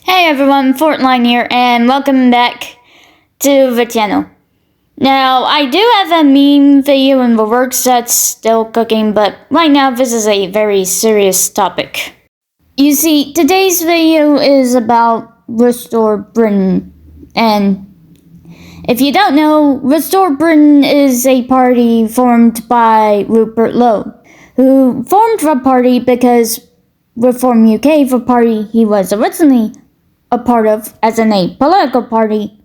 Hey everyone, Fortline here, and welcome back to the channel. Now, I do have a meme video in the works that's still cooking, but right now this is a very serious topic. You see, today's video is about Restore Britain, and if you don't know, Restore Britain is a party formed by Rupert Lowe, who formed the party because Reform UK, the party he was originally a part of as an apolitical party,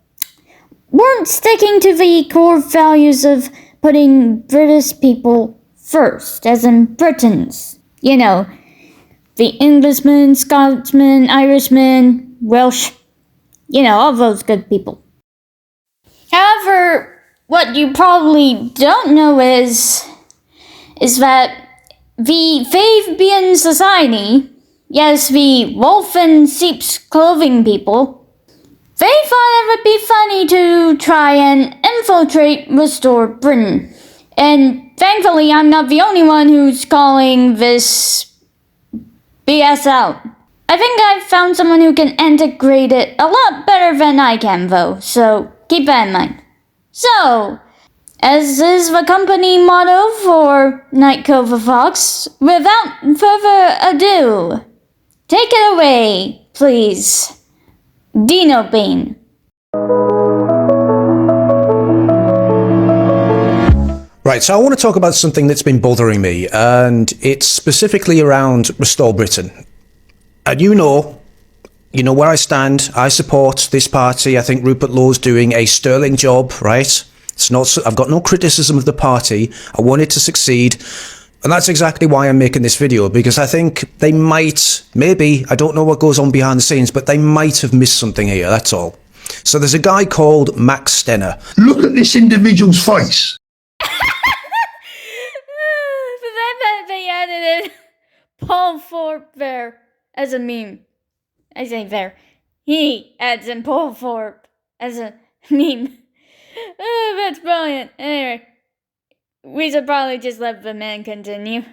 weren't sticking to the core values of putting British people first, as in Britons. You know, the Englishmen, Scotsmen, Irishmen, Welsh, all those good people. However, what you probably don't know is that the Fabian society, yes, the wolf in sheep's clothing people, they thought it would be funny to try and infiltrate Restore Britain. And thankfully, I'm not the only one who's calling this BS out. I think I've found someone who can integrate it a lot better than I can, though, so keep that in mind. So, as is the company motto for Night Cover Fox, without further ado, take it away, please, Dino Bean. Right, so I want to talk about something that's been bothering me, and it's specifically around Restore Britain. And you know where I stand. I support this party. I think Rupert Lowe's doing a sterling job, right? I've got no criticism of the party. I want it to succeed. And that's exactly why I'm making this video, because I think they maybe, I don't know what goes on behind the scenes, but they might have missed something here, that's all. So there's a guy called Max Stenner. Look at this individual's face. They added Paul Thorpe there as a meme. I say there. He adds in Paul Thorpe as a meme. Oh, that's brilliant. Anyway, we should probably just let the man continue.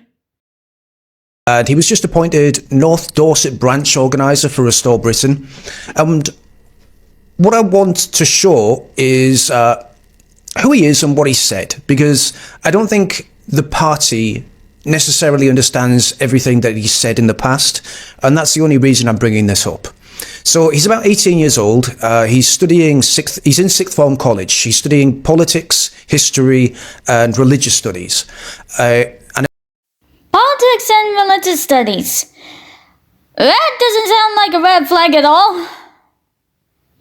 And he was just appointed North Dorset branch organiser for Restore Britain. And what I want to show is who he is and what he said, because I don't think the party necessarily understands everything that he said in the past, and that's the only reason I'm bringing this up. So he's about 18 years old. He's in sixth form college. He's studying politics, history, and religious studies. Politics and religious studies. That doesn't sound like a red flag at all.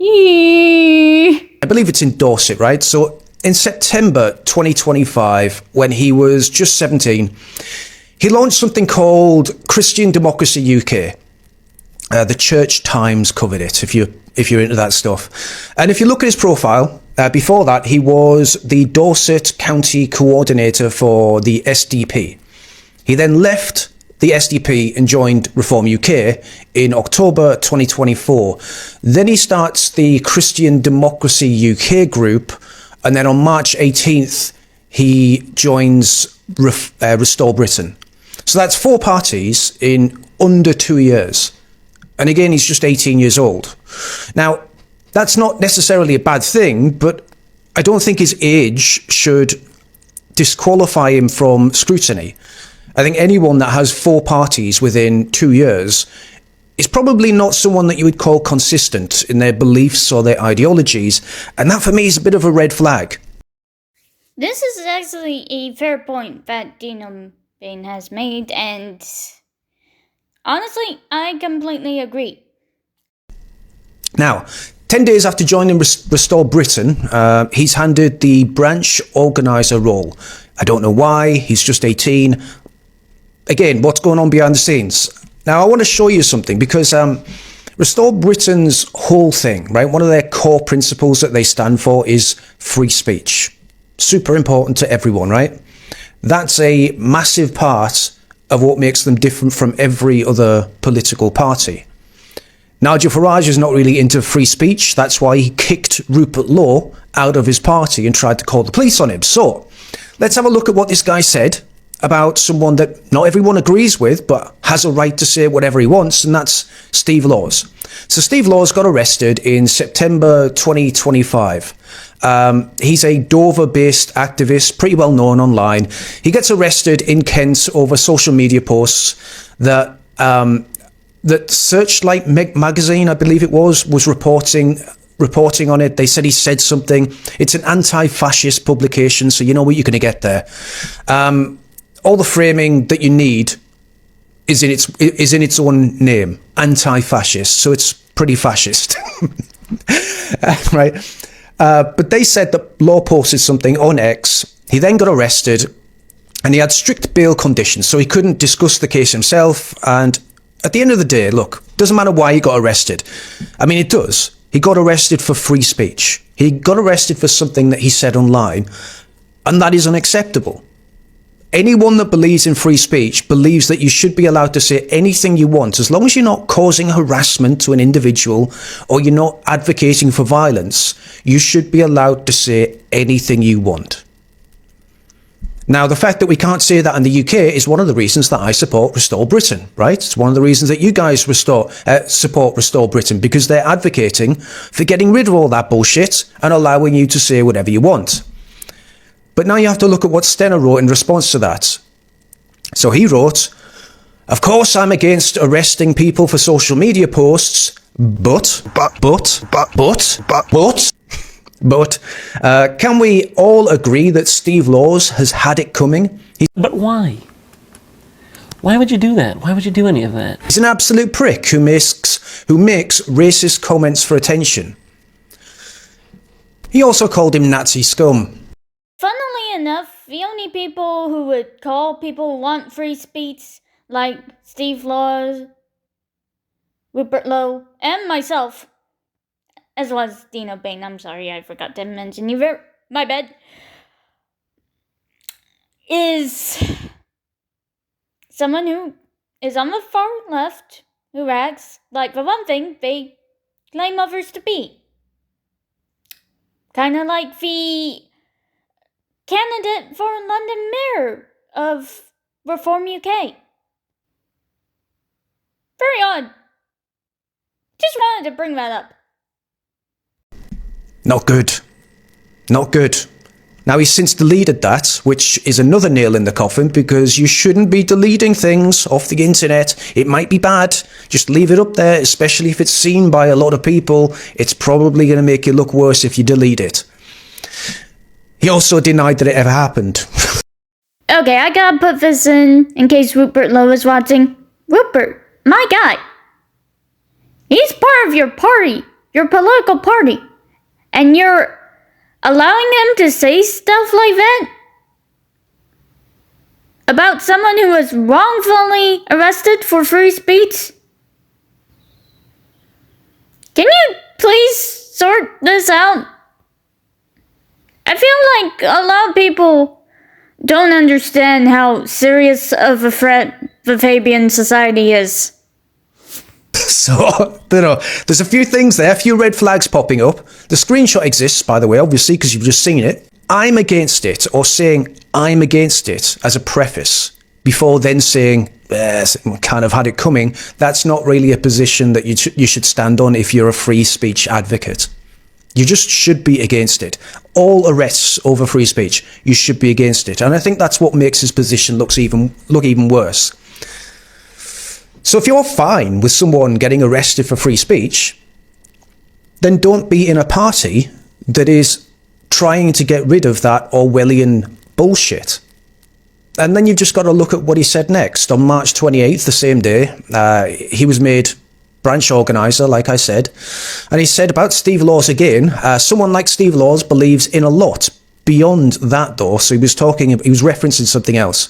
I believe it's in Dorset, right? So in September 2025, when he was just 17, he launched something called Christian Democracy UK. The Church Times covered it, if you're into that stuff. And if you look at his profile, before that, he was the Dorset County Coordinator for the SDP. He then left the SDP and joined Reform UK in October 2024. Then he starts the Christian Democracy UK group, and then on March 18th, he joins Restore Britain. So that's 4 parties in under 2 years. And again, he's just 18 years old. Now, that's not necessarily a bad thing, but I don't think his age should disqualify him from scrutiny. I think anyone that has 4 parties within 2 years is probably not someone that you would call consistent in their beliefs or their ideologies. And that for me is a bit of a red flag. This is actually a fair point that Dino Bean has made, and honestly, I completely agree. Now, 10 days after joining Restore Britain, he's handed the branch organiser role. I don't know why, he's just 18. Again, what's going on behind the scenes? Now, I want to show you something, because Restore Britain's whole thing, right, one of their core principles that they stand for is free speech. Super important to everyone, right? That's a massive part of what makes them different from every other political party. Nigel Farage is not really into free speech. That's why he kicked Rupert Lowe out of his party and tried to call the police on him. So let's have a look at what this guy said about someone that not everyone agrees with, but has a right to say whatever he wants, and that's Steve Laws. So Steve Laws got arrested in September 2025. He's a Dover-based activist, pretty well known online. He gets arrested in Kent over social media posts that Searchlight magazine, I believe it was reporting on it. They said he said something. It's an anti-fascist publication, so you know what you're going to get there. All the framing that you need is in its own name, anti-fascist. So it's pretty fascist, right? But they said that Law posted something on X. He then got arrested, and he had strict bail conditions, so he couldn't discuss the case himself. And at the end of the day, look, doesn't matter why he got arrested. I mean, it does. He got arrested for free speech. He got arrested for something that he said online, and that is unacceptable. Anyone that believes in free speech believes that you should be allowed to say anything you want, as long as you're not causing harassment to an individual or you're not advocating for violence. You should be allowed to say anything you want. Now, the fact that we can't say that in the UK is one of the reasons that I support Restore Britain, right? It's one of the reasons that you guys support Restore Britain, because they're advocating for getting rid of all that bullshit and allowing you to say whatever you want. But now you have to look at what Stenner wrote in response to that. So he wrote, "Of course I'm against arresting people for social media posts, but can we all agree that Steve Laws has had it coming? But why? Why would you do that? Why would you do any of that? He's an absolute prick who makes racist comments for attention." He also called him Nazi scum. Funnily enough, the only people who would call people who want free speech, like Steve Laws, Rupert Lowe, and myself, as well as Dino Bain, I'm sorry, I forgot to mention you there, my bad, is someone who is on the far left, who acts like the one thing they claim others to be. Kind of like the candidate for London Mayor of Reform UK. Very odd. Just wanted to bring that up. Not good. Not good. Now, he's since deleted that, which is another nail in the coffin, because you shouldn't be deleting things off the internet. It might be bad. Just leave it up there, especially if it's seen by a lot of people. It's probably going to make you look worse if you delete it. He also denied that it ever happened. Okay, I gotta put this in case Rupert Lowe is watching. Rupert, my guy. He's part of your party, your political party. And you're allowing him to say stuff like that? About someone who was wrongfully arrested for free speech? Can you please sort this out? I feel like a lot of people don't understand how serious of a threat the Fabian society is. So, there's a few things there, a few red flags popping up. The screenshot exists, by the way, obviously, because you've just seen it. I'm against it, or saying I'm against it as a preface, before then saying, kind of had it coming, that's not really a position that you should stand on if you're a free speech advocate. You just should be against it. All arrests over free speech, you should be against it. And I think that's what makes his position look even worse. So if you're fine with someone getting arrested for free speech, then don't be in a party that is trying to get rid of that Orwellian bullshit. And then you've just got to look at what he said next. On March 28th, the same day, he was made branch organiser, like I said. And he said about Steve Laws again, someone like Steve Laws believes in a lot. Beyond that, though, so he was referencing something else.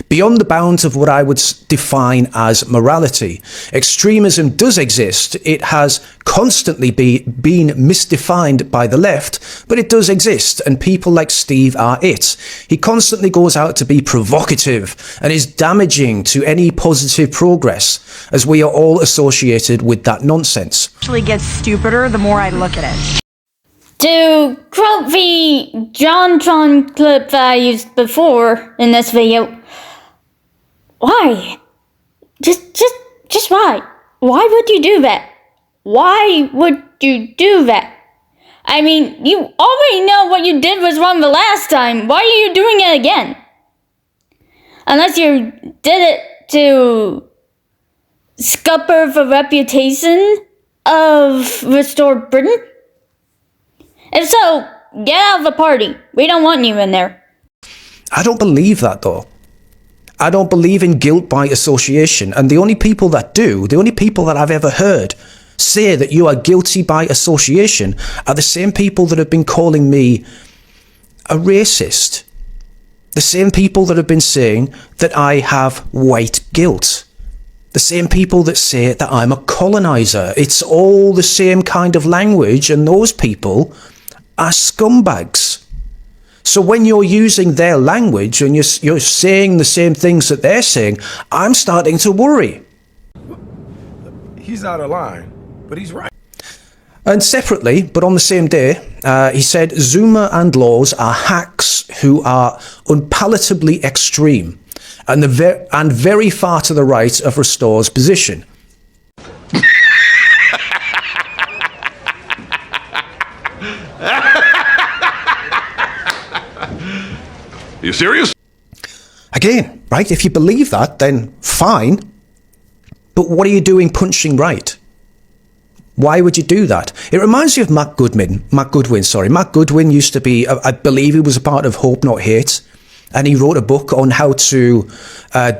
Beyond the bounds of what I would define as morality. Extremism does exist. It has constantly been misdefined by the left, but it does exist, and people like Steve are it. He constantly goes out to be provocative and is damaging to any positive progress, as we are all associated with that nonsense. Actually gets stupider the more I look at it. To quote the JonTron clip that I used before in this video, why? Just why? Why would you do that? Why would you do that? I mean, you already know what you did was wrong the last time. Why are you doing it again? Unless you did it to scupper the reputation of Restored Britain? If so, get out of the party. We don't want you in there. I don't believe that, though. I don't believe in guilt by association, and the only people that do, the only people that I've ever heard say that you are guilty by association are the same people that have been calling me a racist. The same people that have been saying that I have white guilt. The same people that say that I'm a colonizer. It's all the same kind of language, and those people are scumbags. So when you're using their language and you're saying the same things that they're saying, I'm starting to worry. He's out of line, but he's right. And separately, but on the same day, he said Zuma and Laws are hacks who are unpalatably extreme and very far to the right of Restore's position. You serious? Again, right, if you believe that, then fine. But what are you doing punching right? Why would you do that? It reminds me of Matt Goodwin. Matt Goodwin used to be, I believe he was a part of Hope Not Hate, and he wrote a book on how to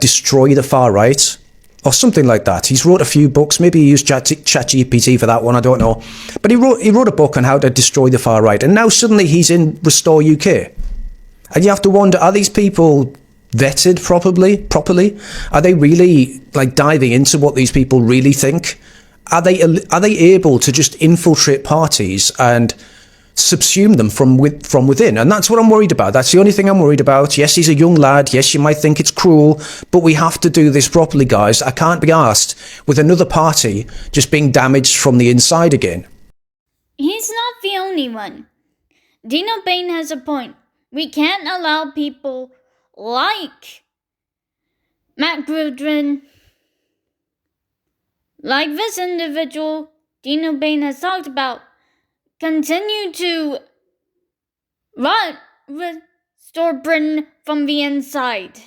destroy the far right, or something like that. He's wrote a few books. Maybe he used ChatGPT for that one, I don't know. But he wrote a book on how to destroy the far right, and now suddenly he's in Restore UK. And you have to wonder, are these people vetted properly? Are they really diving into what these people really think? Are they able to just infiltrate parties and subsume them from within? And that's what I'm worried about. That's the only thing I'm worried about. Yes, he's a young lad. Yes, you might think it's cruel, but we have to do this properly, guys. I can't be asked with another party just being damaged from the inside again. He's not the only one. Dino Bain has a point. We can't allow people like Matt Goodwin, like this individual Dino Bain has talked about, continue to restore Britain from the inside.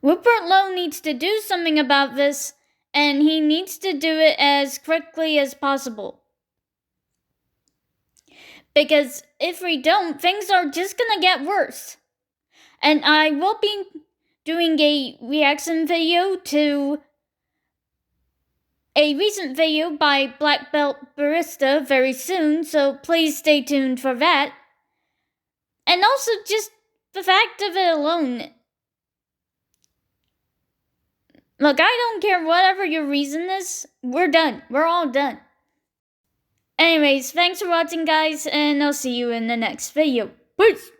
Rupert Lowe needs to do something about this, and he needs to do it as quickly as possible. Because if we don't, things are just gonna get worse. And I will be doing a reaction video to a recent video by Black Belt Barista very soon, so please stay tuned for that. And also just the fact of it alone. Look, I don't care whatever your reason is, we're done. We're all done. Anyways, thanks for watching, guys, and I'll see you in the next video. Peace!